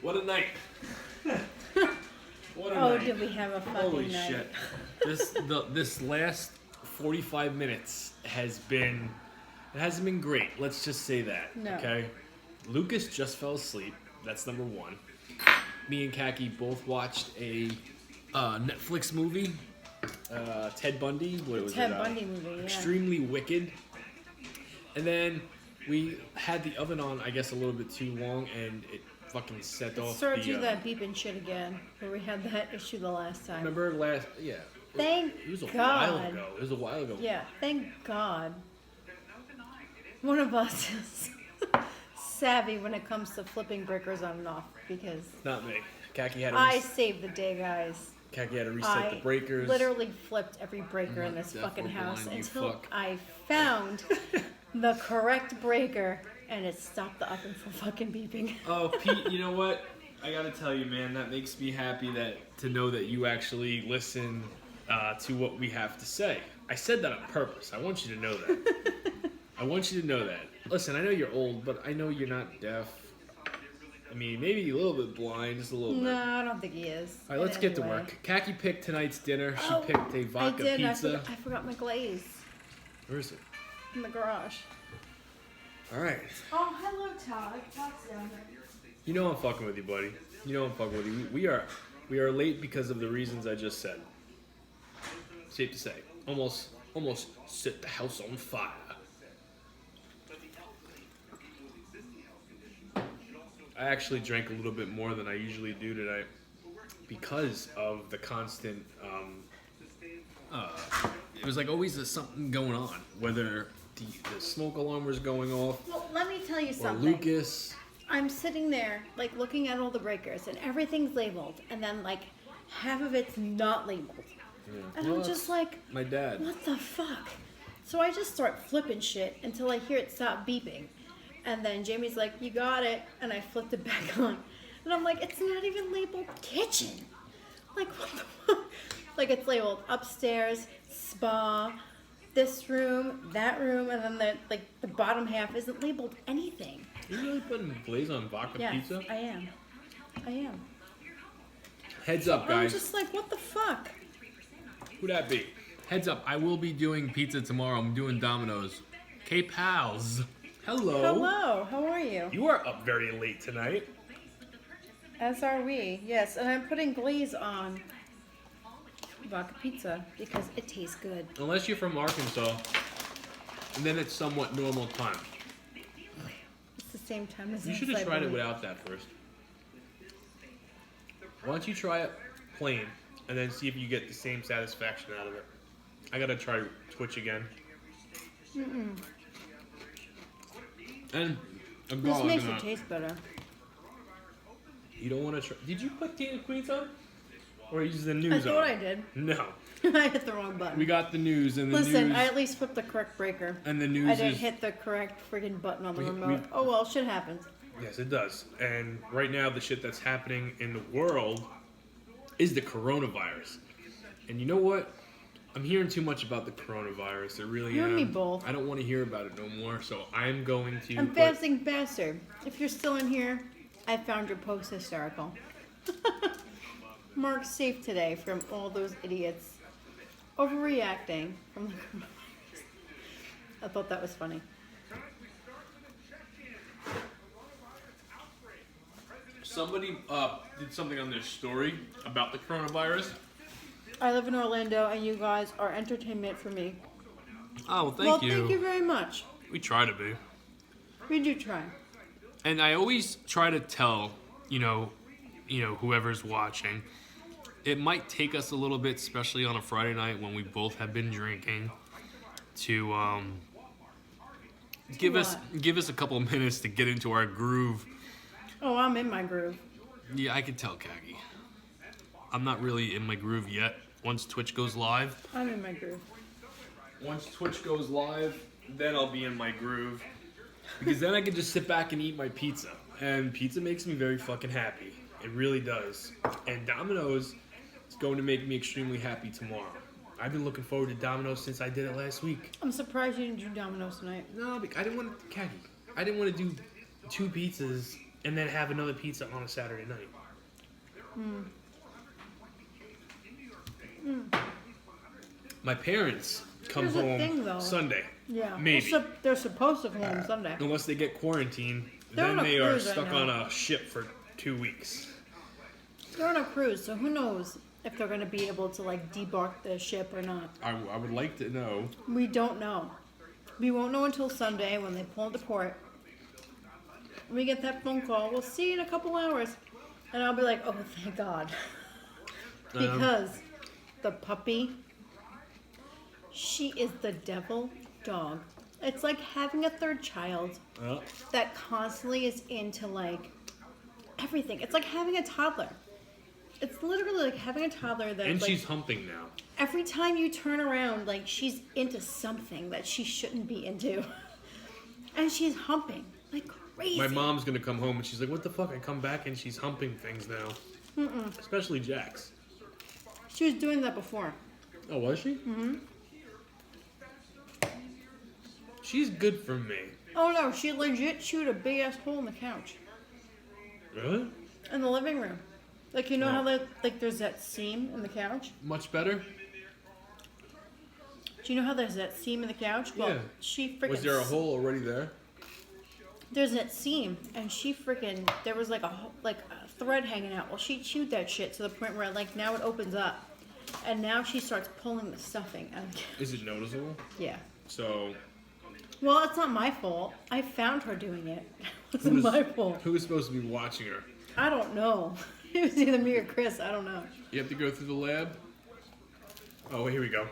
What a night. What a Oh, night. did we have a fucking Holy night? shit. This last 45 minutes has been, it hasn't been great. Let's just say that. No. Okay? Lucas just fell asleep. That's number one. Me and Kaki both watched a Netflix movie. Ted Bundy. What was Ted it? Bundy movie, yeah. Extremely Wicked. And then we had the oven on, I guess, a little bit too long, and it fucking set off Started the... do that beeping shit again, where we had that issue the last time. Remember last... Yeah. Thank It was a God. while ago. It was a while ago. Yeah, thank God. One of us is savvy when it comes to flipping breakers on and off, because Not me. Kaki had to, I saved the day, guys. Kaki had to reset the breakers. Literally flipped every breaker in this Deaf fucking or house blind, you until fuck. I found the correct breaker, and it stopped the oven from fucking beeping. Oh, Pete, you know what? I gotta tell you, man, that makes me happy to know that you actually listen to what we have to say. I said that on purpose. I want you to know that. I want you to know that. Listen, I know you're old, but I know you're not deaf. I mean, maybe a little bit blind, just a little bit. No, I don't think he is. All right, let's get to Anyway. work. Kaki picked tonight's dinner. She Oh, picked a vodka I did. pizza. I forgot my glaze Where is it? in the garage. All right. Oh, hello, Todd. Todd's down there. You know I'm fucking with you, buddy. You know I'm fucking with you. We are late because of the reasons I just said. Safe to say. Almost set the house on fire. I actually drank a little bit more than I usually do today because of the constant. It was like always there's something going on, whether the smoke alarm was going off Well, let me tell you or something. Lucas. I'm sitting there, like, looking at all the breakers, and everything's labeled, and then, like, half of it's not labeled. Yeah. And Well, I'm just like, my dad. what the fuck? So I just start flipping shit until I hear it stop beeping. And then Jamie's like, you got it. And I flipped it back on. And I'm like, it's not even labeled kitchen. Like, what the fuck? Like, it's labeled upstairs, spa, this room, that room, and then the bottom half isn't labeled anything. You really putting glaze on vodka Yes, pizza? I am. I am. Heads up, I'm guys. just like, what the fuck? Who'd that be? Heads up, I will be doing pizza tomorrow. I'm doing Domino's. K pals. Hello. Hello, how are you? You are up very late tonight. As are we, yes. And I'm putting glaze on vodka pizza because it tastes good. Unless you're from Arkansas. And then it's somewhat normal time. It's the same time as You should have tried it without that first. Why don't you try it plain and then see if you get the same satisfaction out of it. I gotta try Twitch again. And a This garlic makes nut. it taste better. You don't want to try. Did you put King of Queens on? Or use the I news on? thought I did. No. I hit the wrong button. We got the news and the Listen, news. I at least flipped the correct breaker. And the news I didn't is. hit the correct friggin' button on the We- remote. we- Oh well, shit happens. Yes, it does. And right now, the shit that's happening in the world is the coronavirus. And you know what? I'm hearing too much about the coronavirus. It really You am. and me both. I don't want to hear about it no more. So I'm going to. I'm put- fasting bastard. If you're still in here, I found your post hysterical. Mark's safe today from all those idiots overreacting from the coronavirus. I thought that was funny. Somebody did something on their story about the coronavirus. I live in Orlando, and you guys are entertainment for me. Oh, well, Well, thank you very much. We try to be. We do try. And I always try to tell, whoever's watching, it might take us a little bit, especially on a Friday night when we both have been drinking, to give us a couple of minutes to get into our groove. Oh, I'm in my groove. Yeah, I can tell, Kagi. I'm not really in my groove yet. Once Twitch goes live, I'm in my groove. then I'll be in my groove. Because then I can just sit back and eat my pizza. And pizza makes me very fucking happy. It really does. And Domino's is going to make me extremely happy tomorrow. I've been looking forward to Domino's since I did it last week. I'm surprised you didn't do Domino's tonight. No, I didn't want to, Kagi. I didn't want to do 2 pizzas and then have another pizza on a Saturday night. My parents come Here's the home thing, though. Sunday. Yeah. Maybe. They're supposed to come home Sunday. Unless they get quarantined, They're then on a they are cruise right stuck now. on a ship for 2 weeks. They're on a cruise, so who knows if they're going to be able to like debark the ship or not. I would like to know. We don't know. We won't know until Sunday when they pull into port. When we get that phone call, we'll see you in a couple hours. And I'll be like, oh, thank God. Because the puppy, she is the devil dog. It's like having a third child that constantly is into like everything. It's like having a toddler. It's literally like having a toddler that And like, she's humping now. every time you turn around, like she's into something that she shouldn't be into. And she's humping like crazy. My mom's gonna come home and she's like, what the fuck? I come back and she's humping things now. Especially Jax. She was doing that before. Oh, was she? Mm-hmm. She's good for me. Oh no, she legit chewed a big ass hole in the couch. Really? In the living room. Like, you know how like there's that seam in the couch? Much better? Do you know how there's that seam in the couch? Well, Yeah. she freaking... Was there a hole already there? There's that seam, and she freaking... There was like a thread hanging out. Well, she chewed that shit to the point where, like, now it opens up. And now she starts pulling the stuffing out of the couch. Is it noticeable? Yeah. So... Well, it's not my fault. I found her doing it. It wasn't my fault. Who was supposed to be watching her? I don't know. It was either me or Chris. I don't know. You have to go through the lab? Oh, here we go.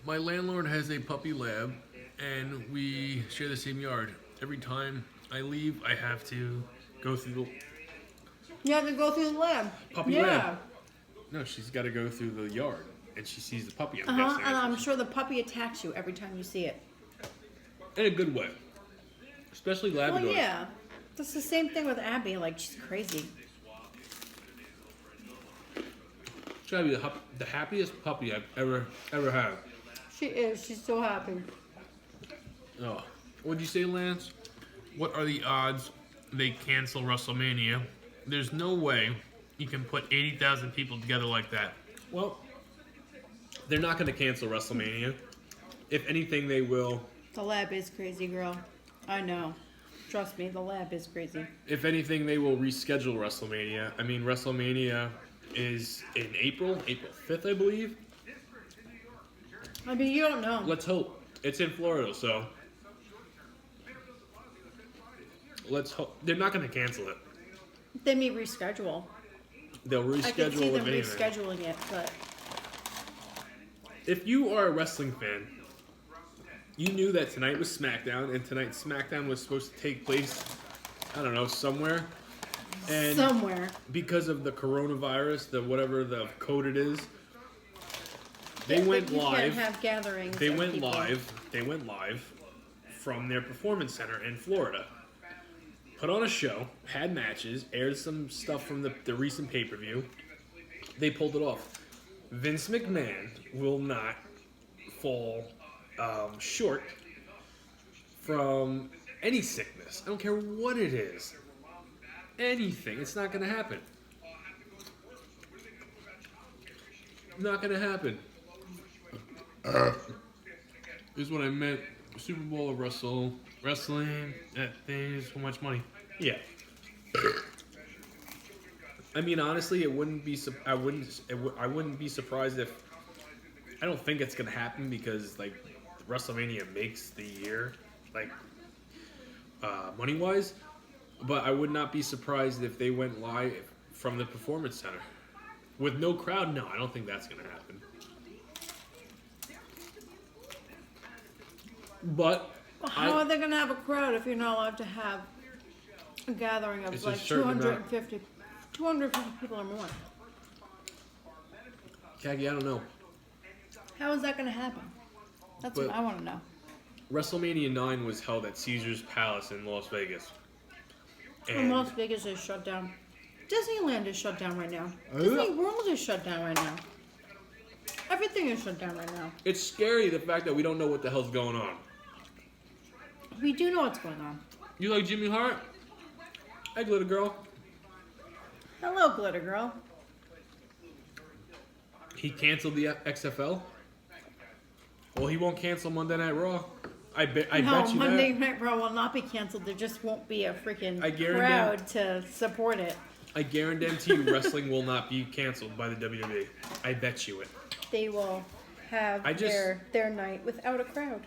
My landlord has a puppy lab, and we share the same yard. Every time I leave, I have to go through the You have to go through the lab. puppy Yeah. lab. No, she's got to go through the yard, and she sees the puppy. I'm guessing. And I'm sure the puppy attacks you every time you see it. In a good way. Especially Labradors. Well, yeah. That's the same thing with Abby. Like, she's crazy. She's got to be the happiest puppy I've ever had. She is. She's so happy. Oh. What'd you say, Lance? What are the odds they cancel WrestleMania? There's no way you can put 80,000 people together like that. Well, they're not going to cancel WrestleMania. If anything, they will. The lab is crazy, girl. I know. Trust me, the lab is crazy. If anything, they will reschedule WrestleMania. I mean, WrestleMania is in April 5th, I believe. I mean, you don't know. Let's hope. It's in Florida, so let's hope. They're not going to cancel it. They may reschedule. They'll reschedule I could see them if anything. rescheduling it, but If you are a wrestling fan, you knew that tonight was SmackDown, and tonight SmackDown was supposed to take place, I don't know, somewhere. And somewhere. because of the coronavirus, the whatever the code it is, they went You live. can't have gatherings. They of went people. live. They went live from their performance center in Florida. Put on a show, had matches, aired some stuff from the recent pay-per-view. They pulled it off. Vince McMahon will not fall short from any sickness. I don't care what it is. Anything. It's not going to happen. Not going to happen. Is what I meant. Super Bowl of wrestling. That thing is so much money. Yeah. I mean, honestly, it wouldn't be. I wouldn't be surprised if. I don't think it's gonna happen because like WrestleMania makes the year, like money wise. But I would not be surprised if they went live from the Performance Center with no crowd. No, I don't think that's gonna happen. But How are they going to have a crowd if you're not allowed to have a gathering of It's a like certain amount. 250 people or more? Kagi, I don't know. How is that going to happen? That's But- what I want to know. WrestleMania 9 was held at Caesar's Palace in Las Vegas. And Las Vegas is shut down. Disneyland is shut down right now. Disney World is shut down right now. Everything is shut down right now. It's scary, the fact that we don't know what the hell's going on. We do know what's going on. You like Jimmy Hart? Hi, Glitter Girl. Hello, Glitter Girl. He canceled the XFL. Well, he won't cancel Monday Night Raw. I bet you Monday that. Night Raw will not be canceled. There just won't be a freaking I guarantee- crowd to support it. I guarantee you wrestling will not be canceled by the WWE. I bet you it. They will have their night without a crowd.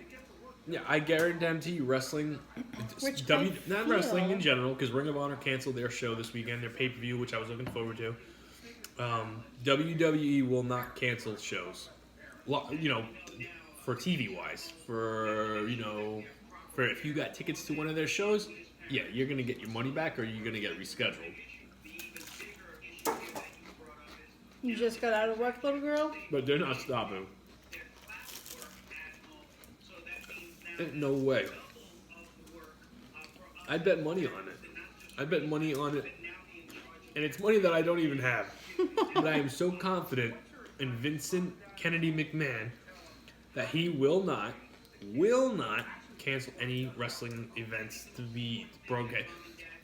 Yeah, I guarantee you wrestling, Which not wrestling in general, because Ring of Honor canceled their show this weekend, their pay-per-view, which I was looking forward to. WWE will not cancel shows. You know, for TV-wise. For if you got tickets to one of their shows, yeah, you're going to get your money back or you're going to get rescheduled. You just got out of work, little girl? But they're not stopping. No way. I bet money on it. And it's money that I don't even have. But I am so confident in Vincent Kennedy McMahon that he will not cancel any wrestling events to be broadcast.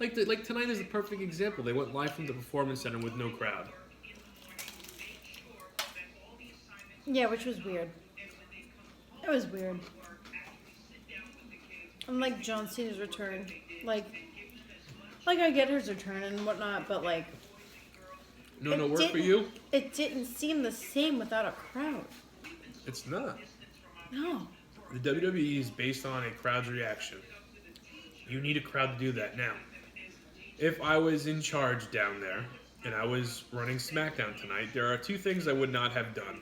Like tonight is the perfect example. They went live from the Performance Center with no crowd. Yeah, which was weird. It was weird. Unlike John Cena's return, like I get his return and whatnot, but like no work for you? It didn't seem the same without a crowd. It's not. No. The WWE is based on a crowd's reaction. You need a crowd to do that. Now, if I was in charge down there and I was running SmackDown tonight, there are two things I would not have done.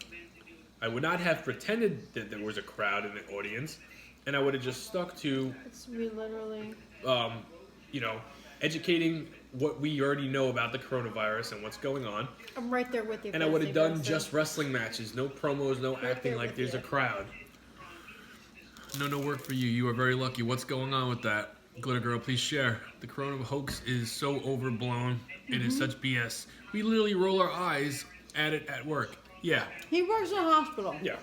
I would not have pretended that there was a crowd in the audience, and I would have just stuck to, literally, educating what we already know about the coronavirus and what's going on. I'm right there with you. And I would have done just wrestling matches, no promos, no acting like there's a crowd. No work for you. You are very lucky. What's going on with that? Glitter Girl, please share. The corona hoax is so overblown. It is such BS. We literally roll our eyes at it at work. Yeah. He works in a hospital. Yeah.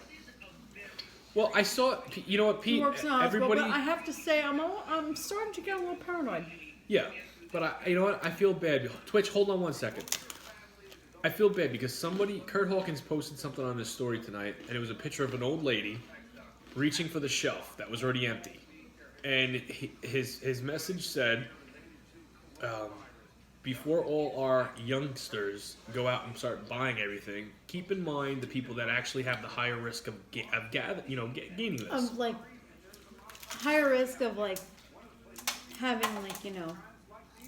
Well, I saw, you know what, Pete? He works in a hospital, everybody, but I have to say, I'm starting to get a little paranoid. Yeah, but you know what? I feel bad. Twitch, hold on 1 second. I feel bad because Kurt Hawkins posted something on his story tonight, and it was a picture of an old lady reaching for the shelf that was already empty. And his message said, before all our youngsters go out and start buying everything, keep in mind the people that actually have the higher risk of gaining this. Of like higher risk of like having like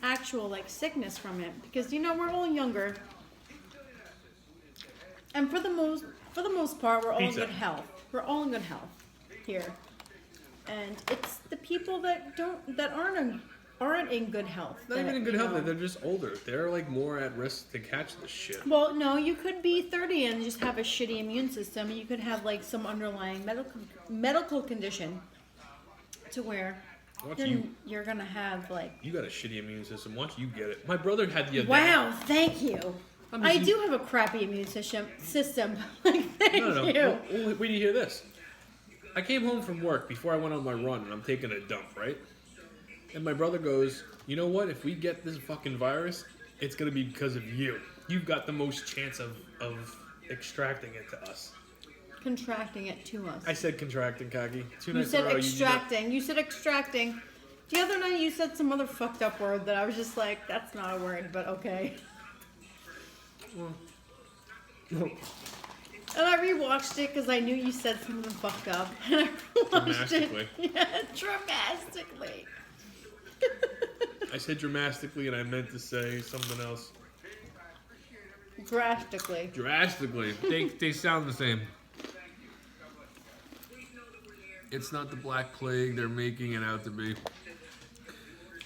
actual like sickness from it, because we're all younger, and for the most part we're all in good health. We're all in good health here, and it's the people that aren't in good health. Not even in good health. They're just older. They're like more at risk to catch this shit. Well, no, you could be 30 and just have a shitty immune system. You could have like some underlying medical condition to where you're gonna have like. You got a shitty immune system. Once you get it, my brother had the other day. Wow, thank you. I do have a crappy immune system. Like, thank you. Well, wait till you hear this. I came home from work before I went on my run, and I'm taking a dump, right? And my brother goes, you know what? If we get this fucking virus, it's going to be because of you. You've got the most chance of extracting it to us. Contracting it to us. I said contracting, Kagi. You said extracting. You said extracting. The other night you said some other fucked up word that I was just like, that's not a word, but okay. Well, and I rewatched it because I knew you said something fucked up. And I rewatched it. Yeah, dramatically. I said dramatically, and I meant to say something else. Drastically. Drastically. They sound the same. It's not the Black Plague they're making it out to be.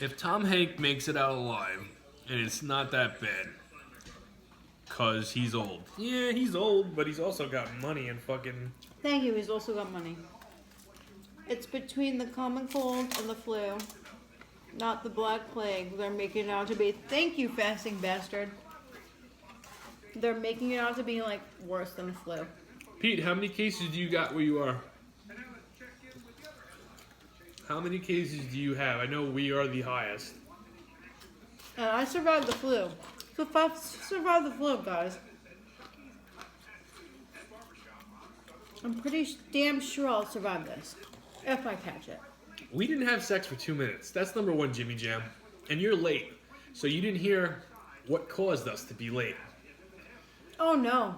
If Tom Hanks makes it out alive, and it's not that bad, because he's old. Yeah, he's old, but he's also got money and fucking... Thank you, he's also got money. It's between the common cold and the flu, not the Black Plague they're making it out to be. Thank you, fasting bastard. They're making it out to be, like, worse than the flu. Pete, how many cases do you got where you are? How many cases do you have? I know we are the highest. And I survived the flu. So if I survived the flu, guys, I'm pretty damn sure I'll survive this. If I catch it. We didn't have sex for 2 minutes. That's number one, Jimmy Jam. And you're late. So you didn't hear what caused us to be late. Oh no.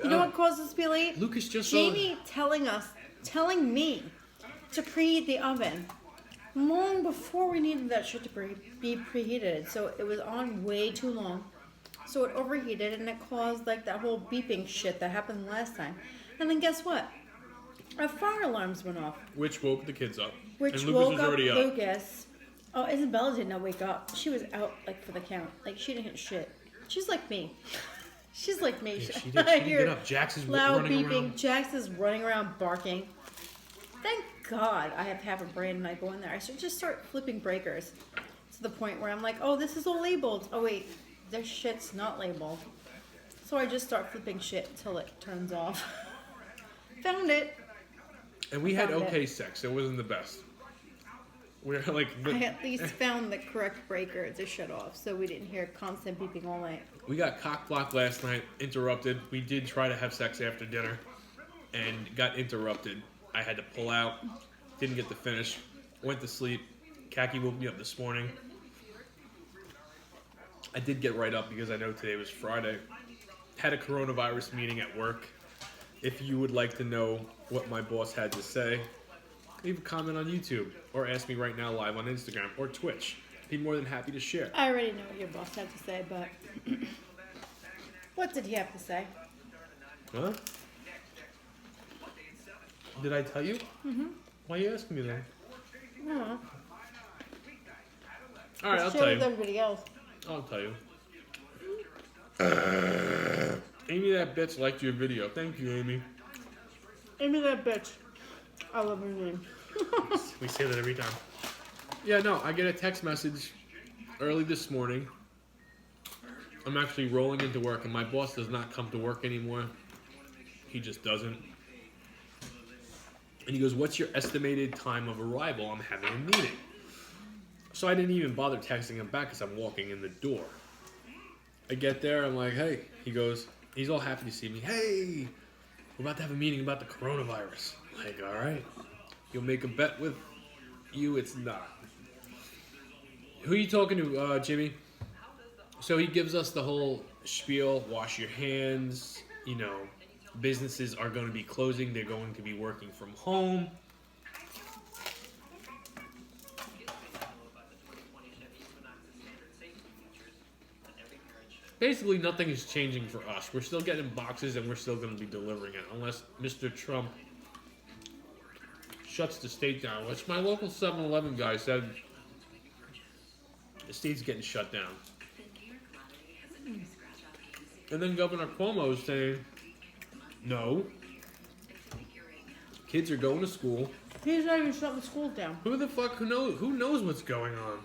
You know what caused us to be late? Lucas just Jamie telling me to preheat the oven long before we needed that shit to be preheated. So it was on way too long. So it overheated and it caused like that whole beeping shit that happened last time. And then guess what? Our fire alarms went off. Which woke the kids up. Which and Lucas woke was up already Lucas. Oh, Isabella did not wake up. She was out like for the count. Like she didn't hit shit. She's like me. She's like me. Yeah, she didn't get up. Jax is loud running beeping. around. Jax is running around barking. Thank God I have half a brain and I go in there. I just start flipping breakers to the point where I'm like, oh, this is all labeled. Oh wait, this shit's not labeled. So I just start flipping shit until it turns off. Found it. And we had okay sex. It wasn't the best. We're like. I at least found the correct breaker to shut off, so we didn't hear constant beeping all night. We got cock blocked last night. Interrupted. We did try to have sex after dinner, and got interrupted. I had to pull out. Didn't get to finish. Went to sleep. Khaki woke me up this morning. I did get right up because I know today was Friday. Had a coronavirus meeting at work. If you would like to know what my boss had to say, leave a comment on YouTube or ask me right now live on Instagram or Twitch. Be more than happy to share. I already know what your boss had to say, but what did he have to say? Huh? Did I tell you? Mm-hmm. Why are you asking me that? I don't know. All right, I'll share tell with you. everybody else. I'll tell you. Amy, that bitch liked your video. Thank you, Amy. Amy, that bitch. I love her name. We say that every time. Yeah, no, I get a text message early this morning. I'm actually rolling into work, and my boss does not come to work anymore. He just doesn't. And he goes, what's your estimated time of arrival? I'm having a meeting. So I didn't even bother texting him back because I'm walking in the door. I get there, I'm like, hey. He goes, he's all happy to see me. Hey, we're about to have a meeting about the coronavirus. I'm like, all right. You'll make a bet with you, it's not. Who are you talking to, Jimmy? So he gives us the whole spiel, wash your hands, you know, businesses are going to be closing, they're going to be working from home. Basically, nothing is changing for us. We're still getting boxes and we're still going to be delivering it, unless Mr. Trump shuts the state down, which my local 7-Eleven guy said the state's getting shut down. And then Governor Cuomo is saying, no, kids are going to school. He's not even shutting the schools down. Who the fuck who knows what's going on?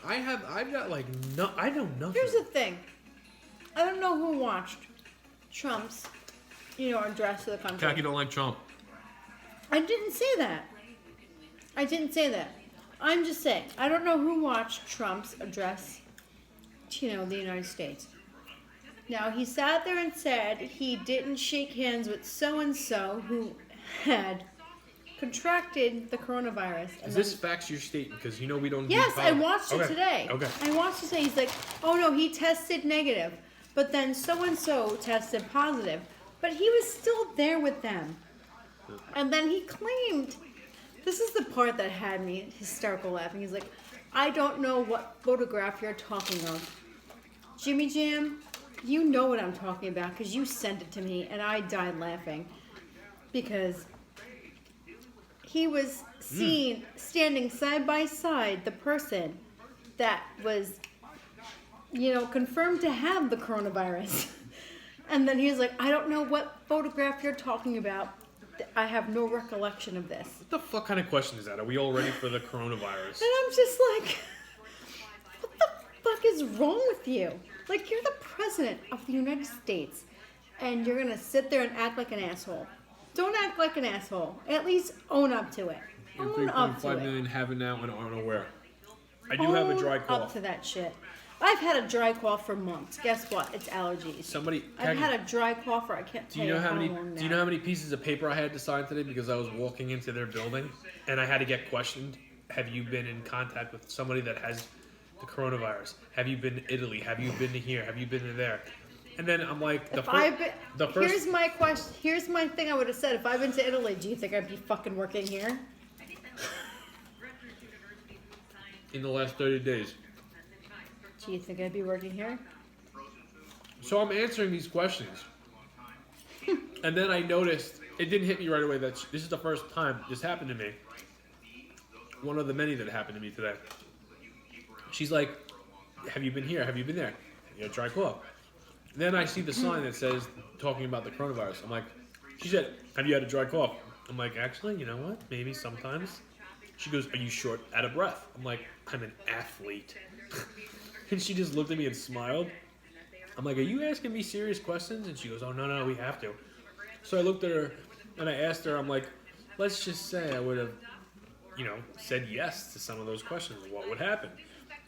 I've got like no, I know nothing. Here's the thing. I don't know who watched Trump's, address to the country. Khaki don't like Trump. I didn't say that. I didn't say that. I'm just saying, I don't know who watched Trump's address to, the United States. Now, he sat there and said he didn't shake hands with so-and-so who had contracted the coronavirus. Is this facts your statement? Because we don't. Yes, I watched it today. Okay. I watched it today. He's like, oh no, he tested negative. But then so-and-so tested positive. But he was still there with them. And then he claimed, this is the part that had me hysterical laughing. He's like, I don't know what photograph you're talking of. Jimmy Jam, you know what I'm talking about because you sent it to me and I died laughing. Because he was seen standing side by side, the person that was, confirmed to have the coronavirus. And then he was like, I don't know what photograph you're talking about. I have no recollection of this. What the fuck kind of question is that? Are we all ready for the coronavirus? And I'm just like, what the fuck is wrong with you? Like, you're the president of the United States, and you're gonna sit there and act like an asshole. Don't act like an asshole. At least own up to it. Own up to 3.5 it. million have it now and aren't aware. I do have a dry Own cough. up to that shit. I've had a dry cough for months. Guess what? It's allergies. I've had a dry cough for I can't tell you how long now. Do you know how many pieces of paper I had to sign today because I was walking into their building and I had to get questioned? Have you been in contact with somebody that has the coronavirus? Have you been to Italy? Have you been to here? Have you been to there? And then I'm like, here's my question. Here's my thing. I would have said if I've been to Italy, do you think I'd be fucking working here? In the last 30 days. Do you think I'd be working here? So I'm answering these questions. And then I noticed, it didn't hit me right away that this is the first time this happened to me. One of the many that happened to me today. She's like, have you been here? Have you been there? You know, dry cough. Then I see the sign that says, talking about the coronavirus. I'm like, she said, have you had a dry cough? I'm like, actually, you know what? Maybe sometimes. She goes, are you short out of breath? I'm like, I'm an athlete. And she just looked at me and smiled. I'm like, are you asking me serious questions? And she goes, oh, no, we have to. So I looked at her and I asked her, I'm like, let's just say I would have, said yes to some of those questions. What would happen?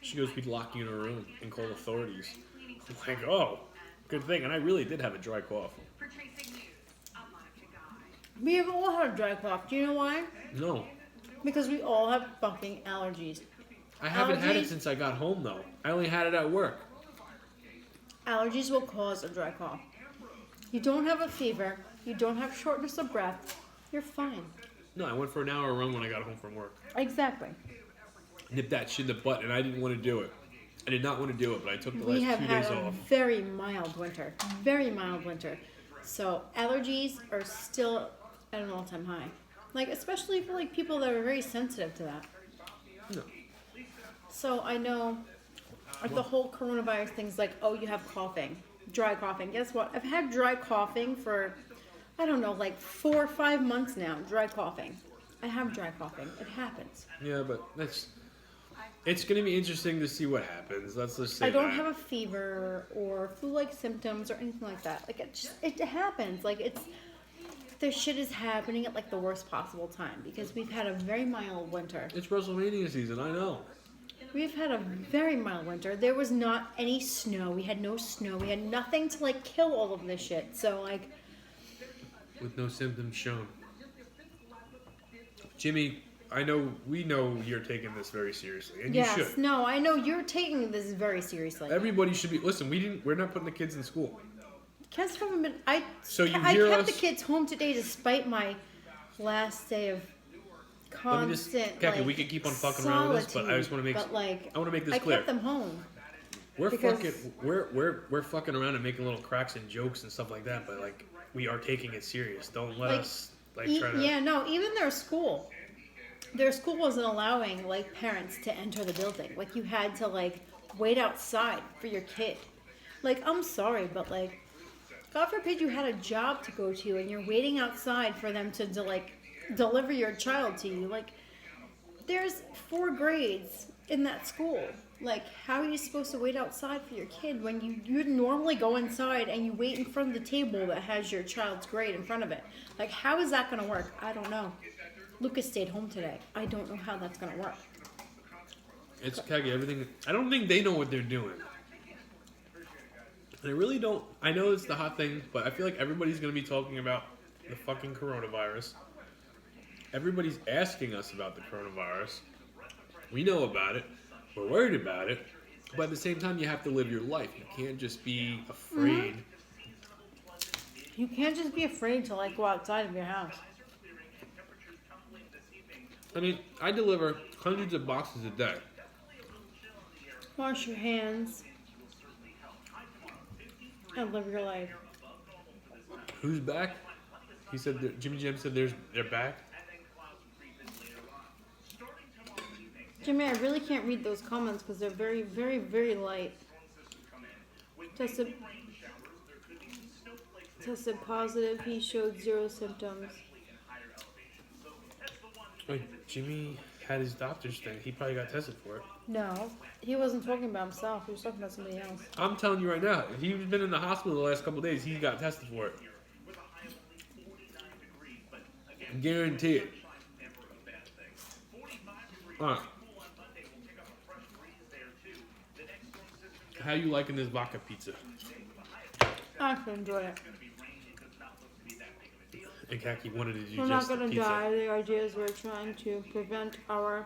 She goes, we'd lock you in a room and call authorities. I'm like, oh, good thing. And I really did have a dry cough. We have all had a dry cough. Do you know why? No. Because we all have fucking allergies. I haven't had it since I got home, though. I only had it at work. Allergies will cause a dry cough. You don't have a fever. You don't have shortness of breath. You're fine. No, I went for an hour run when I got home from work. Exactly. Nipped that shit in the butt, and I didn't want to do it. I did not want to do it, but I took the last 2 days off. We have had a very mild winter. Very mild winter. So allergies are still at an all-time high. Like, especially for, like, people that are very sensitive to that. No. So I know, like, the whole coronavirus thing's like, oh, you have coughing. Dry coughing. Guess what? I've had dry coughing for, I don't know, like 4 or 5 months now. Dry coughing. I have dry coughing. It happens. Yeah, but it's going to be interesting to see what happens. Let's just say I don't have a fever or flu-like symptoms or anything like that. Like, it happens. Like, this shit is happening at, like, the worst possible time because we've had a very mild winter. It's WrestleMania season, I know. We've had a very mild winter. There was not any snow. We had no snow. We had nothing to, like, kill all of this shit. So, like... With no symptoms shown. Jimmy, we know you're taking this very seriously, and you should. Yes, no, I know you're taking this very seriously. Everybody should be... Listen, we're not putting the kids in school. Kids haven't been... I kept the kids home today despite my last day of constant, Kaki, we could keep on fucking around with this, but I just want to make... I want to make this clear. I kept them home. We're fucking around and making little cracks and jokes and stuff like that, but, like, we are taking it serious. Don't let us, try to... Yeah, no, even their school wasn't allowing, like, parents to enter the building. Like, you had to, like, wait outside for your kid. Like, I'm sorry, but, like, God forbid you had a job to go to and you're waiting outside for them to deliver your child to you. Like, there's 4 grades in that school. Like, how are you supposed to wait outside for your kid when you normally go inside and you wait in front of the table that has your child's grade in front of it? Like, how is that going to work? I don't know. Lucas stayed home today. I don't know how that's going to work. It's Kagi, everything... I don't think they know what they're doing. And I really don't... I know it's the hot thing, but I feel like everybody's going to be talking about the fucking coronavirus. Everybody's asking us about the coronavirus. We know about it. We're worried about it. But at the same time, you have to live your life. You can't just be afraid. Mm-hmm. You can't just be afraid to, like, go outside of your house. I mean, I deliver hundreds of boxes a day. Wash your hands. And live your life. Who's back? He said, Jimmy Jam said they're back. Jimmy, I really can't read those comments because they're very, very, very light. Tested positive. He showed 0 symptoms. Wait, Jimmy had his doctor's thing. He probably got tested for it. No, he wasn't talking about himself. He was talking about somebody else. I'm telling you right now, if he's been in the hospital the last couple of days, he got tested for it. I guarantee it. Alright. How you liking this vodka pizza? I actually enjoy it. And Kaki wanted to do We're not just the gonna pizza. die. The idea is we're trying to prevent our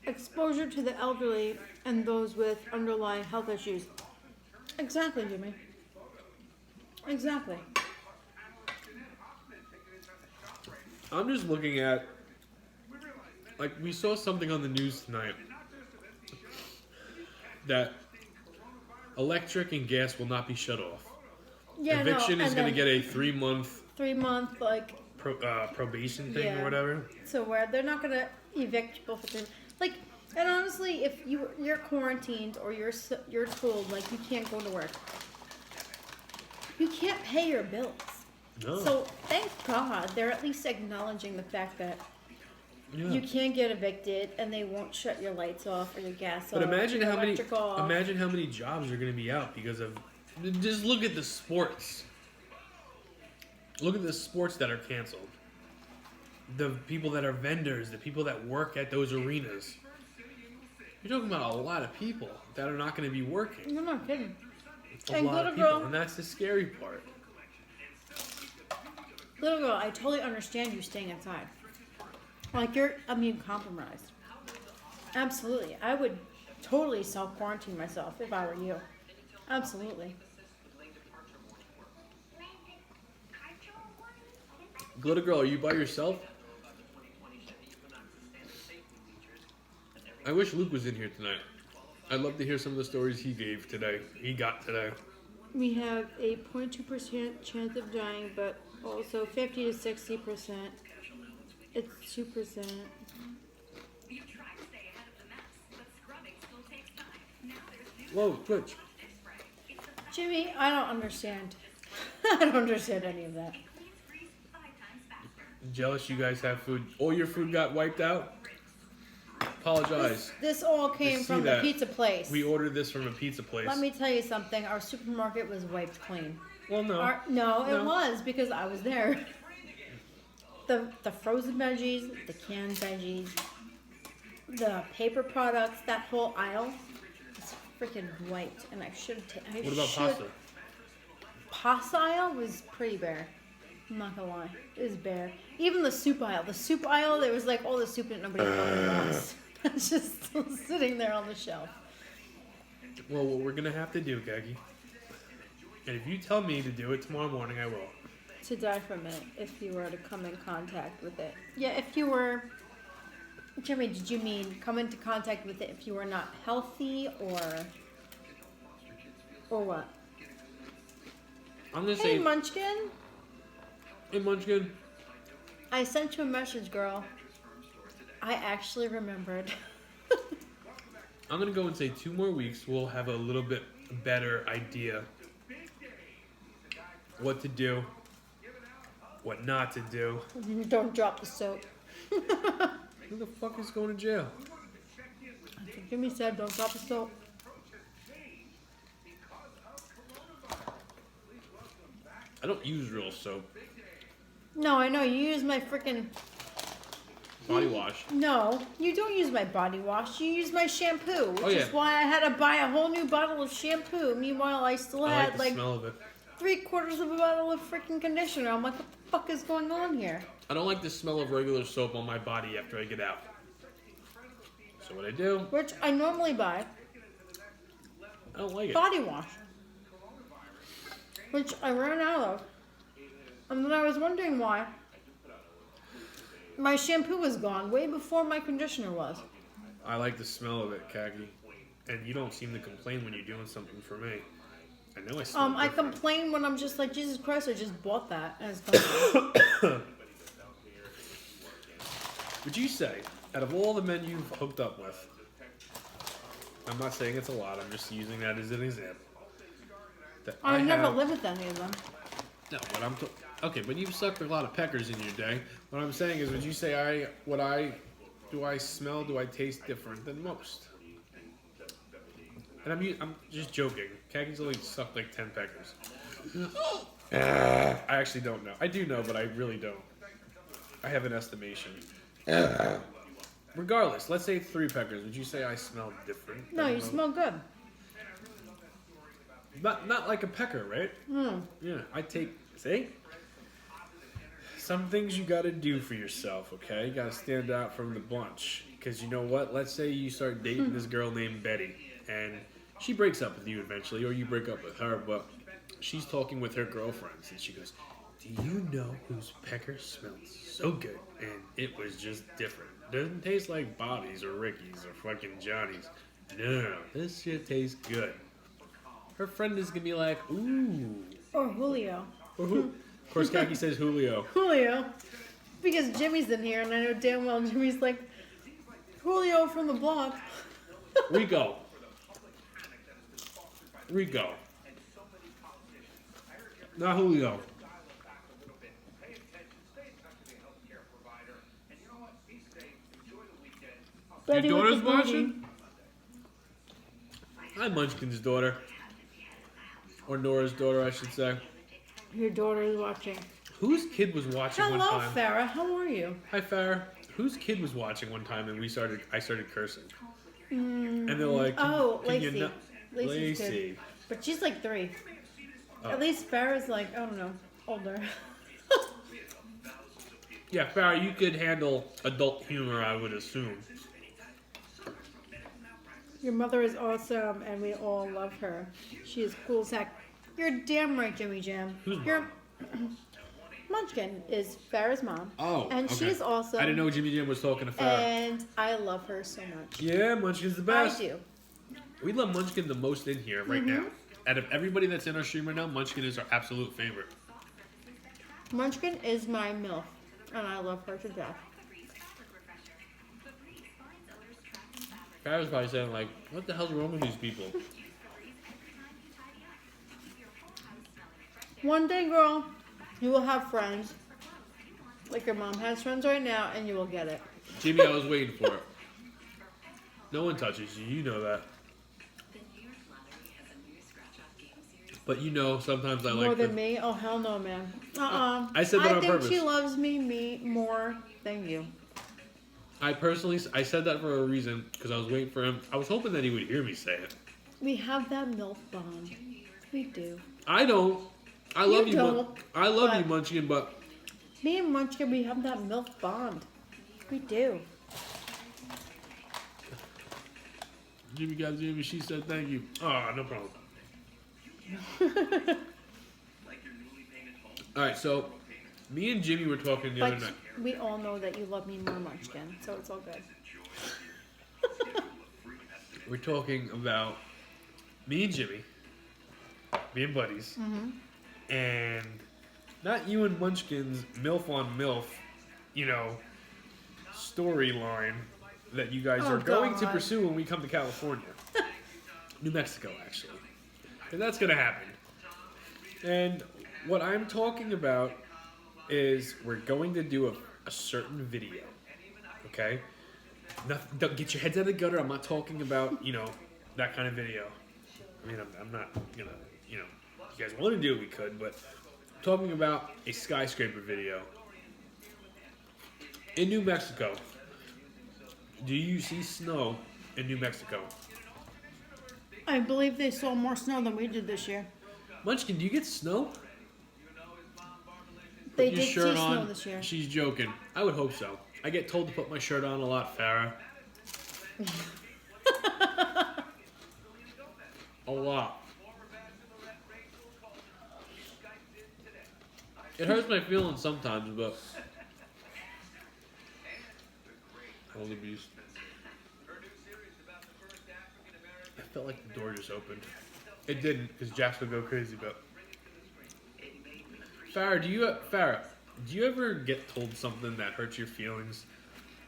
exposure to the elderly and those with underlying health issues. Exactly, Jimmy. Exactly. I'm just looking at, like, we saw something on the news tonight that electric and gas will not be shut off. Yeah, Eviction no, is and going to then get a 3-month 3-month, like, probation thing Yeah. or whatever. so where they're not gonna evict people for 3, like, and honestly, if you're quarantined or you're told like you can't go to work, you can't pay your bills. No. So thank God they're at least acknowledging the fact that Yeah. you can't get evicted and they won't shut your lights off or your gas But off. imagine your how many electric off. jobs are going to be out because of. Just look at the sports. Look at the sports that are canceled. The people that are vendors, the people that work at those arenas. You're talking about a lot of people that are not going to be working. You're not kidding. It's a And lot of little people, girl- and that's the scary part. Little girl, I totally understand you staying inside. Like, you're immune compromised. Absolutely. I would totally self-quarantine myself if I were you. Absolutely. Glitter girl, are you by yourself? I wish Luke was in here tonight. I'd love to hear some of the stories he got today. We have a 0.2% chance of dying, but also 50 to 60%. It's 2%. Whoa, Twitch. Jimmy, I don't understand. I don't understand any of that. Jealous you guys have food. All your food got wiped out? Apologize. This all I came see from the that. pizza place. We ordered this from a pizza place. Let me tell you something. Our supermarket was wiped clean. Well, no. No, No. it was because I was there. The frozen veggies, the canned veggies, the paper products, that whole aisle is freaking wiped. And I should have What about pasta? Pasta aisle was pretty bare. I'm not gonna lie. It was bare. Even the soup aisle. The soup aisle, there was like all the soup that nobody wants. It's just still sitting there on the shelf. Well, what we're going to have to do, Gaggy, and if you tell me to do it tomorrow morning, I will. To die from it if you were to come in contact with it. Yeah, if you were... Jimmy, did you mean come into contact with it if you were not healthy or what? I'm going to Hey, say... Munchkin. Hey, Munchkin. I sent you a message, girl. I actually remembered. I'm going to go and say 2 more weeks. We'll have a little bit better idea what to do, what not to do. Don't drop the soap. Who the fuck is going to jail? That's what Jimmy said, don't drop the soap. I don't use real soap. No, I know. You use my freaking... Body wash. No, you don't use my body wash. You use my shampoo, which Oh, yeah. is why I had to buy a whole new bottle of shampoo. Meanwhile, I still I had like the smell of it. 3/4 of a bottle of freaking conditioner. I'm like, what the fuck is going on here? I don't like the smell of regular soap on my body after I get out. So what I do, Which I normally buy I don't like it. body wash, which I ran out of. And then I was wondering why my shampoo was gone way before my conditioner was. I like the smell of it, Kagi. And you don't seem to complain when you're doing something for me. I know I smell I different. complain when I'm just like, Jesus Christ, I just bought that. And it's gone. Would you say, out of all the men you've hooked up with, I'm not saying it's a lot, I'm just using that as an example. That I never have- lived with any of them. No, what I'm okay, but you've sucked a lot of peckers in your day. What I'm saying is, would you say do I smell, do I taste different than most? And I'm just joking. Kagi's only sucked like 10 peckers. I actually don't know. I do know, but I really don't. I have an estimation. regardless, let's say 3 peckers. Would you say I smell different? No, than you most? smell good. Not like a pecker, right? Yeah, I take. See? Some things you gotta do for yourself, okay? You gotta stand out from the bunch. Because you know what? Let's say you start dating this girl named Betty, and she breaks up with you eventually, or you break up with her, but she's talking with her girlfriends, and she goes, do you know whose pecker smells so good? And it was just different. Doesn't taste like Bobby's or Ricky's or fucking Johnny's. No, this shit tastes good. Her friend is gonna be like, ooh. Or Julio. Or who? Of course, Kaki says Julio. Julio. Because Jimmy's in here, and I know damn well Jimmy's like, Julio from the block. Rico. Not Julio. Betty Your with daughter's the booty. watching? I'm Munchkin's daughter. Or Nora's daughter, I should say. Your daughter is watching. Whose kid was watching one Hello, time? Farrah. How are you? Hi, Farrah. Whose kid was watching one time and I started cursing. And they're like, Oh, can you Lacey. not- Lacey's Lacey. kid. But she's like 3. Oh. At least Farrah's like, I don't know, older. Yeah, Farrah, you could handle adult humor, I would assume. Your mother is awesome, and we all love her. She is cool as heck. You're damn right, Jimmy Jam. Who's Your Munchkin is Farrah's mom. Oh, and okay. she's awesome. I didn't know Jimmy Jam was talking to Farrah. And I love her so much. Yeah, Munchkin's the best. I do. We love Munchkin the most in here right now. Out of everybody that's in our stream right now, Munchkin is our absolute favorite. Munchkin is my MILF, and I love her to death. Farrah's probably saying like, what the hell's wrong with these people? One day, girl, you will have friends. Like your mom has friends right now, and you will get it. Jimmy, I was waiting for it. No one touches you, you know that. But you know, sometimes I More like than to... me? Oh, hell no, man. I said that on I think purpose. she loves me more than you. I said that for a reason, because I was waiting for him. I was hoping that he would hear me say it. We have that MILF bond. We do. I don't. I love you, don't, I love you, but- Munchkin, but Me and Munchkin, we have that MILF bond. We do. Jimmy got Jimmy, she said thank you. Oh, no problem. Alright, so me and Jimmy were talking the But other night. we all know that you love me more, Munchkin, so it's all good. We're talking about me and Jimmy, being buddies, and not you and Munchkin's MILF on MILF, you know, storyline that you guys Oh, are going to God. pursue when we come to California. New Mexico, actually. And that's going to happen. And what I'm talking about is we're going to do a certain video, okay? Nothing, don't get your heads out of the gutter. I'm not talking about, you know, that kind of video. I mean, I'm not gonna, you know, if you guys want to do it, we could, but I'm talking about a skyscraper video. In New Mexico, do you see snow in New Mexico? I believe they saw more snow than we did this year. Munchkin, do you get snow? They Put your did see shirt snow on. this year. She's joking. I would hope so. I get told to put my shirt on a lot, Farrah. A lot. It hurts my feelings sometimes, but... Holy beast. I felt like the door just opened. It didn't, because Jax would go crazy, but... Farrah, do you ever get told something that hurts your feelings?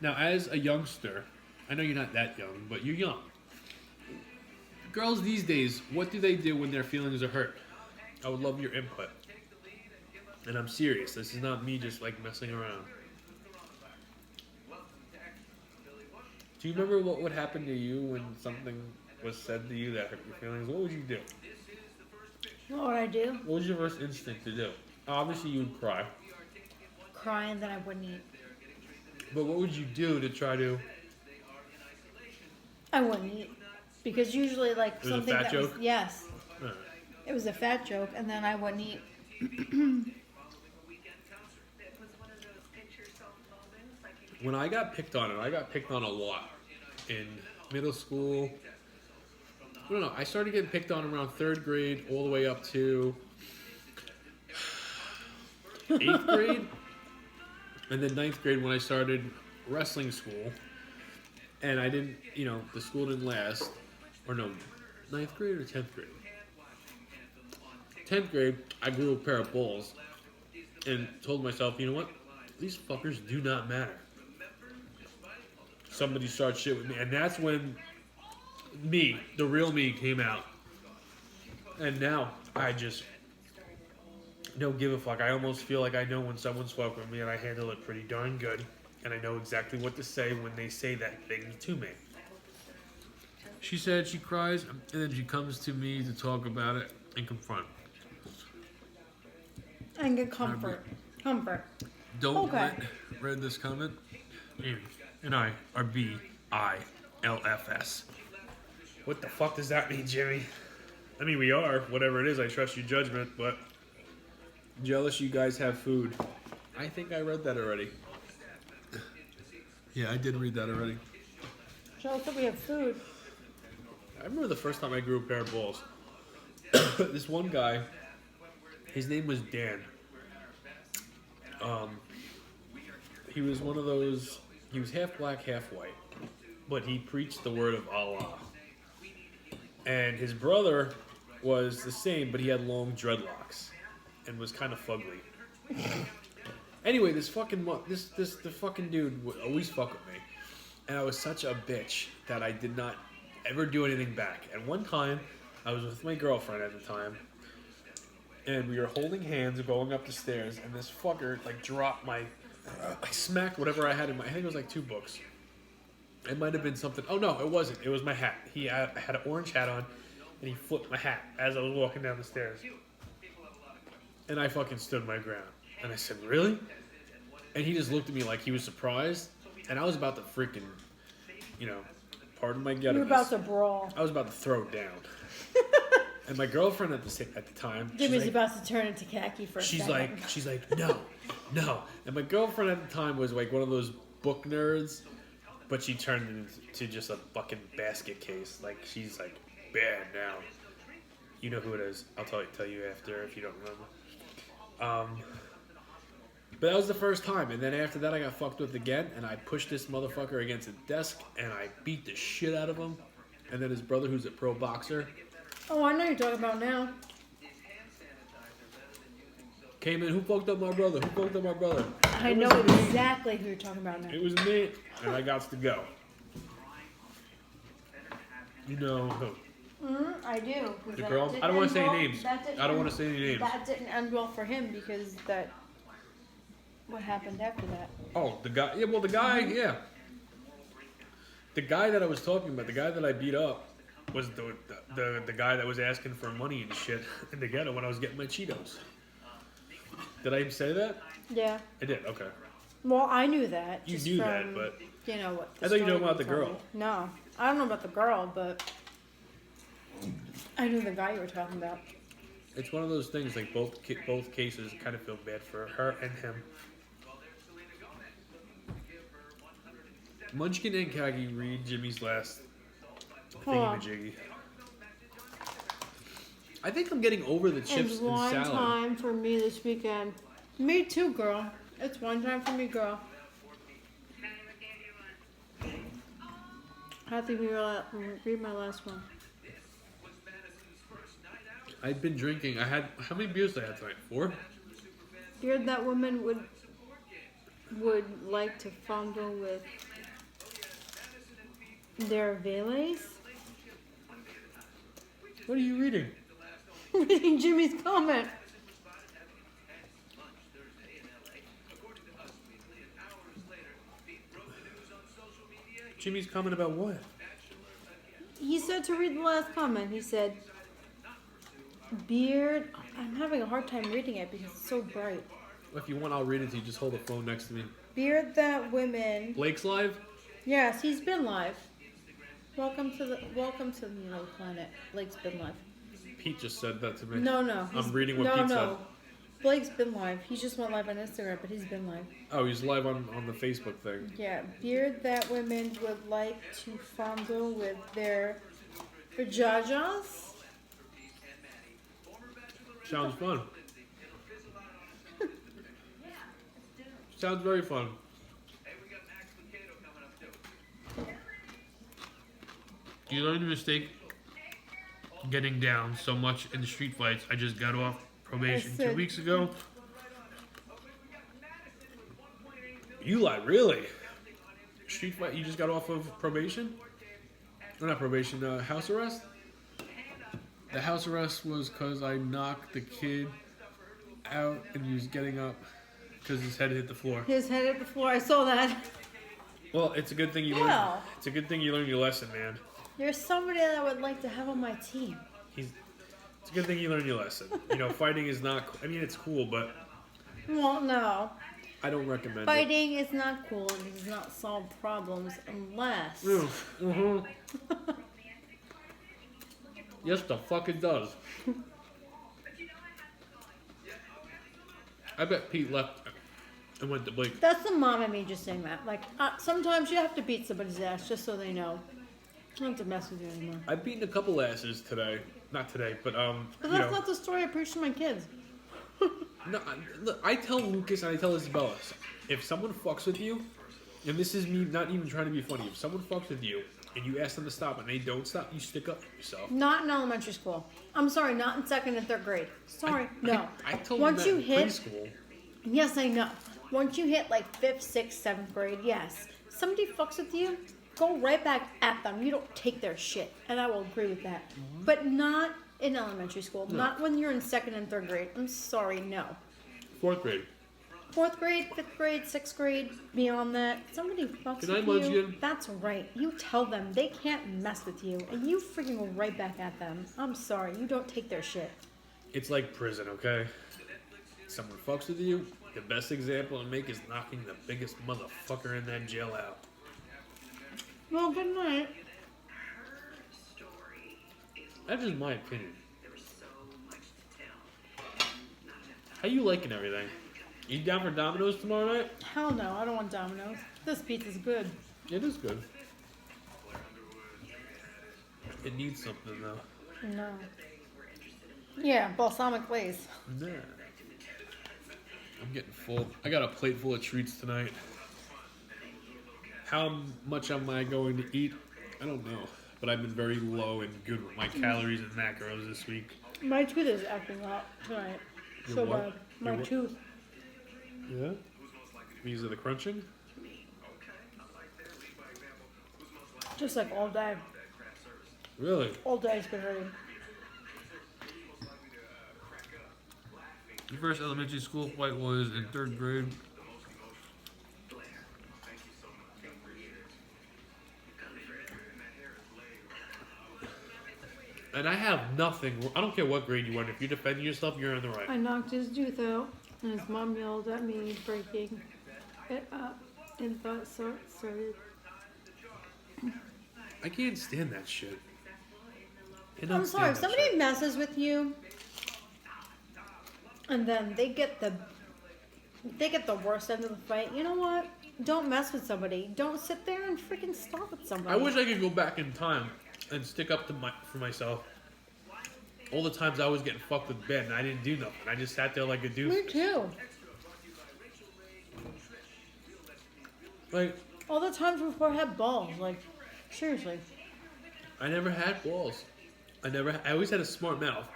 Now, as a youngster, I know you're not that young, but you're young. Girls these days, what do they do when their feelings are hurt? I would love your input. And I'm serious. This is not me just like messing around. Do you remember what would happen to you when something was said to you that hurt your feelings? What would you do? What would I do? What was your first instinct to do? Obviously, you would cry. Cry and then I wouldn't eat. But what would you do to try to I wouldn't eat. Because usually, like, It was a something fat that joke? was... Yes. Alright. It was a fat joke, and then I wouldn't eat. When I got picked on, and I got picked on a lot in middle school. I don't know. I started getting picked on around 3rd grade all the way up to 8th grade. And then 9th grade when I started wrestling school. And I didn't, the school didn't last. Or no, 9th grade or 10th grade? 10th grade, I grew a pair of balls. And told myself, you know what? These fuckers do not matter. Somebody started shit with me. And that's when me, the real me, came out. And now I just don't give a fuck. I almost feel like I know when someone's fucking with me, and I handle it pretty darn good. And I know exactly what to say when they say that thing to me. She said she cries, and then she comes to me to talk about it and confront. And get comfort. Comfort. Don't read this comment. Amy and I are BILFS. What the fuck does that mean, Jimmy? I mean, we are. Whatever it is, I trust your judgment, but... Jealous you guys have food. I think I read that already. Yeah, I did read that already. Jealous that we have food. I remember the first time I grew a pair of balls. This one guy, his name was Dan. He was one of those... He was half black, half white. But he preached the word of Allah. And his brother was the same, but he had long dreadlocks. And was kind of fugly. Anyway, the fucking dude would always fuck with me. And I was such a bitch that I did not ever do anything back. And one time, I was with my girlfriend at the time. And we were holding hands going up the stairs. And this fucker, dropped my... I smacked whatever I had in my... I think it was 2 books. It might have been something... Oh, no, it wasn't. It was my hat. I had an orange hat on. And he flipped my hat as I was walking down the stairs. And I fucking stood my ground. And I said, really? And he just looked at me like he was surprised. And I was about to freaking, pardon my ghetto. You were about to brawl. I was about to throw down. And my girlfriend at the time. Jimmy's about to turn into khaki for a second. She's like, no. And my girlfriend at the time was one of those book nerds. But she turned into just a fucking basket case. She's bad now. You know who it is. I'll tell you after if you don't remember. But that was the first time, and then after that I got fucked with again, and I pushed this motherfucker against a desk, and I beat the shit out of him. And then his brother, who's a pro boxer, Oh, I know you're talking about now. came in. Who fucked up my brother? I know exactly who you're talking about now. It was me, and I got to go. You know who? I do. The girl? I don't want to say any names. I don't want to say any names. That didn't end well for him because what happened after that? Oh, the guy. Yeah, well, the guy. Yeah. The guy that I was talking about, the guy that I beat up, was the guy that was asking for money and shit in the ghetto when I was getting my Cheetos. Did I say that? Yeah. I did. Okay. Well, I knew that. You just knew from, that, but you know what? I thought you knew about the girl. No, I don't know about the girl, but I knew the guy you were talking about. It's one of those things. Both cases, kind of feel bad for her and him. Munchkin and Kagi read Jimmy's last thingamajiggy. I think I'm getting over the chips It's and one salad. time for me this weekend. Me too, girl. It's one time for me, girl. I have to read my last one. I've been drinking. I had how many beers did I have tonight? 4. Feared that women would like to fondle with their valets. What are you reading? Reading Jimmy's comment. Jimmy's comment about what? He said to read the last comment. He said, beard. I'm having a hard time reading it because it's so bright. If you want, I'll read it to you. Just hold the phone next to me. Beard that women. Blake's live? Yes, he's been live. Welcome to the planet. Blake's been live. Pete just said that to me. No. I'm reading what Pete said. Blake's been live. He just went live on Instagram, but he's been live. Oh, he's live on the Facebook thing. Yeah, beard that women would like to fondle with their vajajas. Sounds fun. Sounds very fun. You learned the mistake getting down so much in the street fights. I just got off probation 2 weeks ago. Eli, really? Street fight? You just got off of probation? Or not probation, house arrest? The house arrest was because I knocked the kid out and he was getting up because his head hit the floor. His head hit the floor. I saw that. Well, it's a good thing you learned. It's a good thing you learned your lesson, man. There's somebody that I would like to have on my team. It's a good thing you learned your lesson. You know, fighting is not. I mean, it's cool, but. Well, no. I don't recommend fighting is not cool and does not solve problems unless. Mm-hmm. Yes, the fuck it does. I bet Pete left and went to Blake. That's the mom in me just saying that. Like, sometimes you have to beat somebody's ass just so they know. I don't have to mess with you anymore. I've beaten a couple asses today. Not today, but But that's not the story I preach to my kids. No, look, I tell Lucas and I tell Isabella, if someone fucks with you, and this is me not even trying to be funny, if someone fucks with you and you ask them to stop and they don't stop, you stick up for yourself. Not in elementary school. I'm sorry, not in second and third grade. Sorry, no. I told Once them you that in hit, preschool. Yes, I know. Once you hit like 5th, 6th, 7th grade, yes. Somebody fucks with you, go right back at them. You don't take their shit. And I will agree with that. Mm-hmm. But not in elementary school. No. Not when you're in second and third grade. I'm sorry, no. 4th grade. 4th grade, 5th grade, 6th grade, beyond that, somebody fucks Can I with munch you. again? That's right. You tell them they can't mess with you, and you freaking go right back at them. I'm sorry, you don't take their shit. It's like prison, okay? Someone fucks with you, the best example to make is knocking the biggest motherfucker in that jail out. Well, good night. That's just my opinion. How you liking everything? You down for Domino's tomorrow night? Hell no, I don't want Domino's. This pizza's good. It is good. It needs something though. No. Yeah, balsamic glaze. Nah. I'm getting full. I got a plate full of treats tonight. How much am I going to eat? I don't know. But I've been very low and good with my calories and macros this week. My tooth is acting up tonight. Your So what? bad. My tooth. Yeah? Because of the crunching? Just like all day. Really? All day it's been hurting. Your first elementary school fight was in 3rd grade. And I have nothing. I don't care what grade you were in. If you defend yourself, you're in the right. I knocked his tooth out, and his mom yelled at me, breaking it up, and thought started. I can't stand that shit. I'm sorry, if somebody messes with you, and then they get the worst end of the fight, you know what? Don't mess with somebody. Don't sit there and freaking stop at somebody. I wish I could go back in time and stick up for myself. All the times I was getting fucked with Ben, and I didn't do nothing. I just sat there like a doofus. Me too. Like, all the times before I had balls, like, seriously. I never had balls. I always had a smart mouth.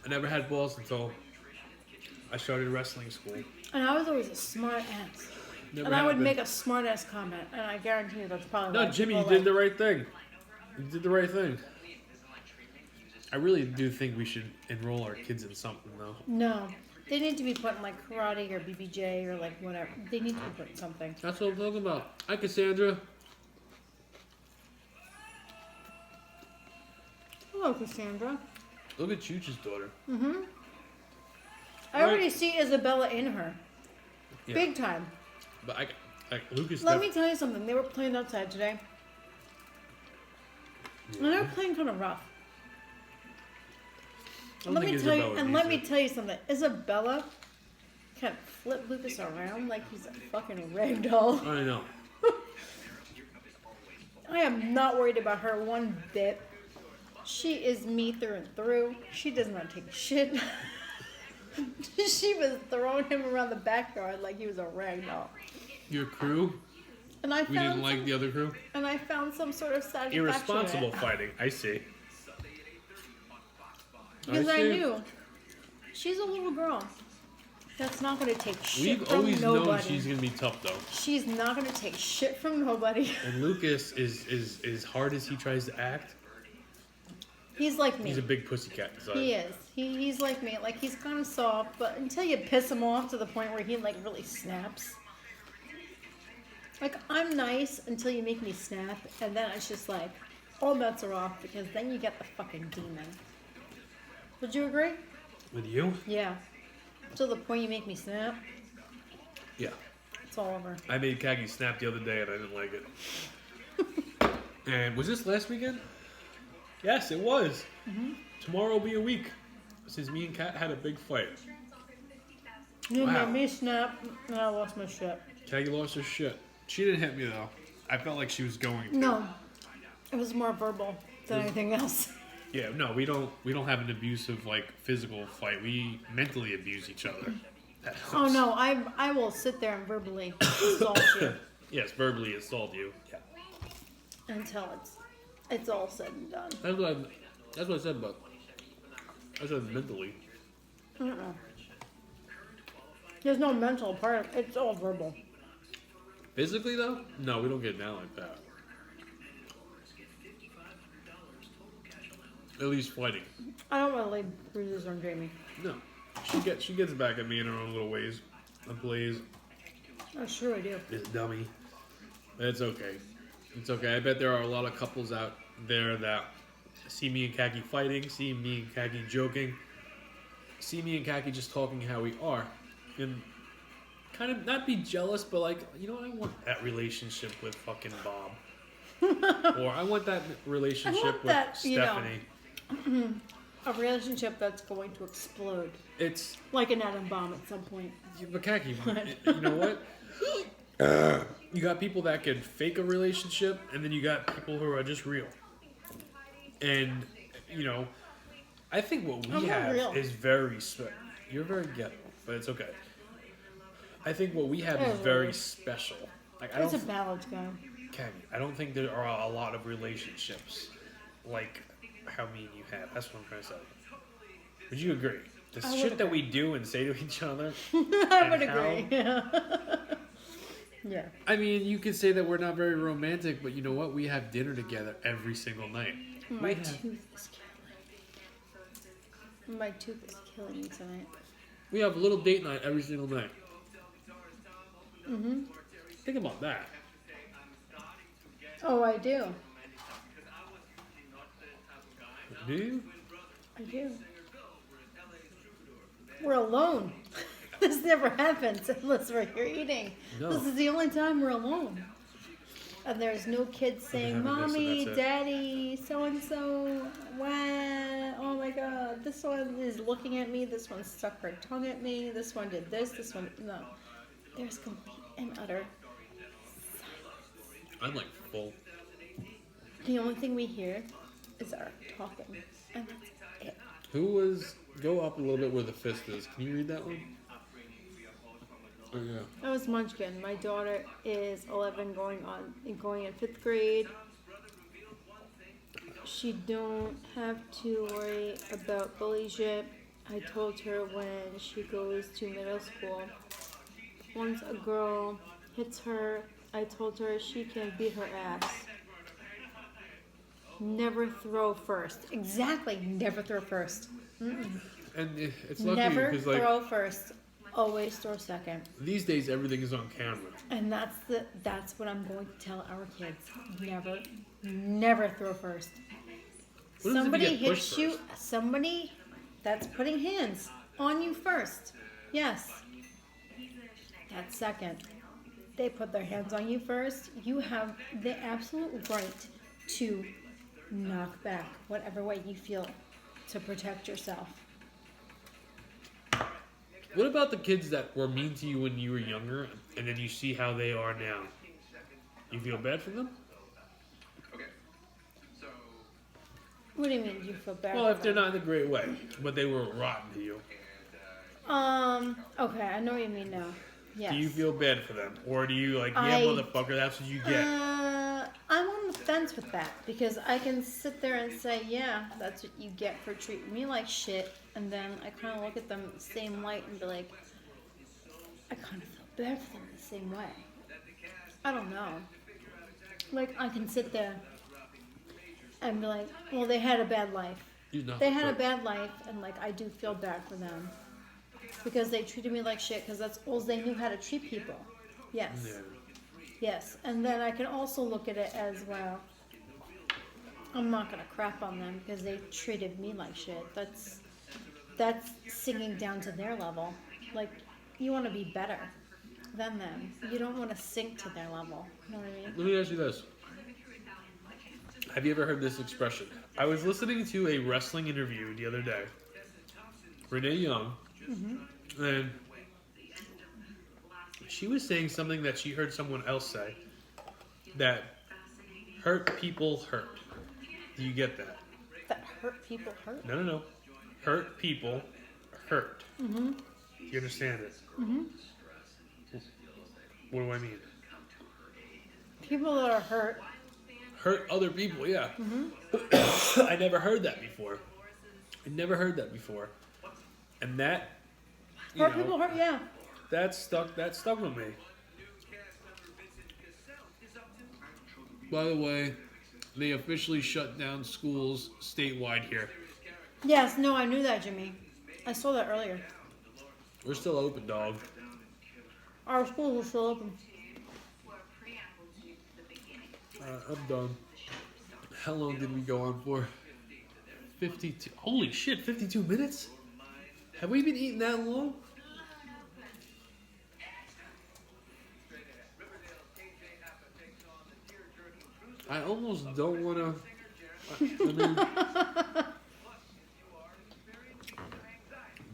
I never had balls until I started wrestling school. And I was always a smart ass. Never and I would been. make a smart ass comment, and I guarantee you that's probably No, why Jimmy, you people did the right thing. You did the right thing. I really do think we should enroll our kids in something, though. No. They need to be put in, like, karate or BBJ or, like, whatever. They need to be put in something. That's what I'm talking about. Hi, Cassandra. Hello, Cassandra. Look at Chooch's daughter. Mm-hmm. I already see Isabella in her. Yeah. Big time. But Lucas. Let me tell you something. They were playing outside today. And they're playing kind of rough. I don't Let think me tell you, Isabella and needs let me it. tell you something. Isabella kind of flip Lucas around like he's a fucking rag doll. I know. I am not worried about her one bit. She is me through and through. She does not take shit. She was throwing him around the backyard like he was a rag doll. Your crew? And I We found didn't like the other crew? and I found some sort of satisfaction. Irresponsible in it. fighting. I see. Because I see. knew she's a little girl that's not going to take shit We've from always known nobody. she's gonna be tough though. She's not going to take shit from nobody. And Lucas is as hard as he tries to act. He's like me. He's a big pussycat. So He is. He's like me. Like, he's kind of soft, but until you piss him off to the point where he, like, really snaps. Like, I'm nice until you make me snap, and then it's just like, all bets are off, because then you get the fucking demon. Would you agree? With you? Yeah. Till the point you make me snap, Yeah. it's all over. I made Kagi snap the other day and I didn't like it. And was this last weekend? Yes, it was. Mm-hmm. Tomorrow will be a week since me and Kat had a big fight. You Wow. made me snap, and I lost my shit. Kagi lost her shit. She didn't hit me though. I felt like she was going to. No. It was more verbal than anything else. Yeah, no, we don't have an abusive like physical fight. We mentally abuse each other. That Oh, helps. no. I will sit there and verbally assault you. Yes, verbally assault you. Yeah. Until it's all said and done. That's what I said, but I said mentally. There's no mental part. It's all verbal. Physically though, no, we don't get down like that. At least fighting. I don't want to lay bruises on Jamie. No, she gets back at me in her own little ways. Please, Oh, sure I do. this dummy. It's okay. It's okay. I bet there are a lot of couples out there that see me and Kaki fighting, see me and Kaki joking, see me and Kaki just talking how we are, and kind of not be jealous, but like, you know, I want that relationship with fucking Bob. Or I want that relationship with that, you know. Stephanie. A relationship that's going to explode. It's Like an atom bomb at some point. but Kaki, you know what? You got people that can fake a relationship, and then you got people who are just real. And you know, I think what we I'm not have real. is very you're very ghetto, but it's okay. I think what we have is Oh. very special. Like It's a balance guy. Kagi, I don't think there are a lot of relationships like how me and you have. That's what I'm trying to say. Would you agree? The I would shit that agree. we do and say to each other. I would And how- agree. Yeah. Yeah. I mean, you could say that we're not very romantic, but you know what? We have dinner together every single night. My We have- tooth is killing me. My tooth is killing me tonight. We have a little date night every single night. Mm-hmm. Think about that. Oh, I do. Do you? I do. We're alone. This never happens unless we're here eating. No. This is the only time we're alone. And there's no kids saying, having this and Mommy, that's it." Daddy, so-and-so, wow, oh my God, this one is looking at me, this one stuck her tongue at me, this one did this one, no. There's complete and utter silence. I'm like full. The only thing we hear is our talking, and that's it. Who was? Go up a little bit where the fist is. Can you read that one? Oh yeah. That was Munchkin. My daughter is 11, going in 5th grade. She don't have to worry about bullyship. I told her when she goes to middle school, once a girl hits her, I told her she can beat her ass. Never throw first. Exactly. Never throw first. Mm-mm. And it's lucky Never because like throw first. Always throw second. these days everything is on camera. And that's what I'm going to tell our kids. Never throw first. What if you Somebody get pushed hits you, first? somebody that's putting hands on you first. Yes. That's second. They put their hands on you first. You have the absolute right to knock back whatever way you feel to protect yourself. What about the kids that were mean to you when you were younger, and then you see how they are now? You feel bad for them? What do you mean you feel bad? Well, for if they're them? not in a great way, but they were rotten to you. Okay, I know what you mean now. Yes. Do you feel bad for them? Or do you like, yeah, motherfucker, that's what you get? I'm on the fence with that because I can sit there and say, yeah, that's what you get for treating me like shit, and then I kind of look at them in the same light and be like, I kind of feel bad for them in the same way. I don't know. Like, I can sit there and be like, well, they had a bad life. They had a bad life, and like, I do feel bad for them. Because they treated me like shit, because that's all they knew how to treat people. Yes. Yeah. Yes. And then I can also look at it as, well, I'm not going to crap on them because they treated me like shit. That's singing down to their level. Like, you want to be better than them. You don't want to sink to their level. You know what I mean? Let me ask you this. Have you ever heard this expression? I was listening to a wrestling interview the other day. Renee Young. Mm-hmm. And she was saying something that she heard someone else say. That hurt people hurt. Do you get that? That hurt people hurt? No. Hurt people hurt. Mm-hmm. Do you understand it? Mm-hmm. What do I mean? People that are hurt. Hurt other people, yeah. Mm-hmm. I never heard that before. And that, Hurt people hurt, yeah. that stuck with me. By the way, they officially shut down schools statewide here. Yes, no, I knew that, Jimmy. I saw that earlier. We're still open, dog. Our schools are still open. I'm done. How long did we go on for? 52. Holy shit, 52 minutes? Have we been eating that long? I almost don't want to. I mean,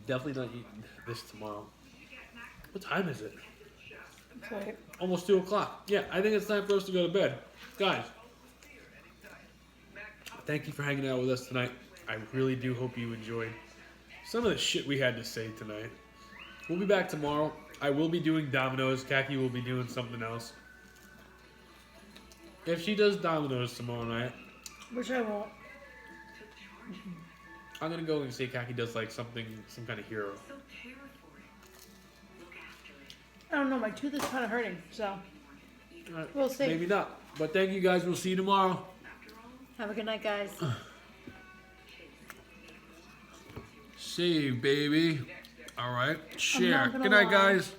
definitely not eating this tomorrow. What time is it? Right. Almost 2 o'clock. Yeah, I think it's time for us to go to bed. Guys, thank you for hanging out with us tonight. I really do hope you enjoyed some of the shit we had to say tonight. We'll be back tomorrow. I will be doing dominoes. Khaki will be doing something else. If she does dominoes tomorrow night, Which I won't. I'm going to go and say Khaki does like something, some kind of hero. I don't know, my tooth is kind of hurting, so we'll see. Maybe not. But thank you guys. We'll see you tomorrow. Have a good night, guys. Save, baby. All right. I'm Share. not gonna Good night, lie. guys.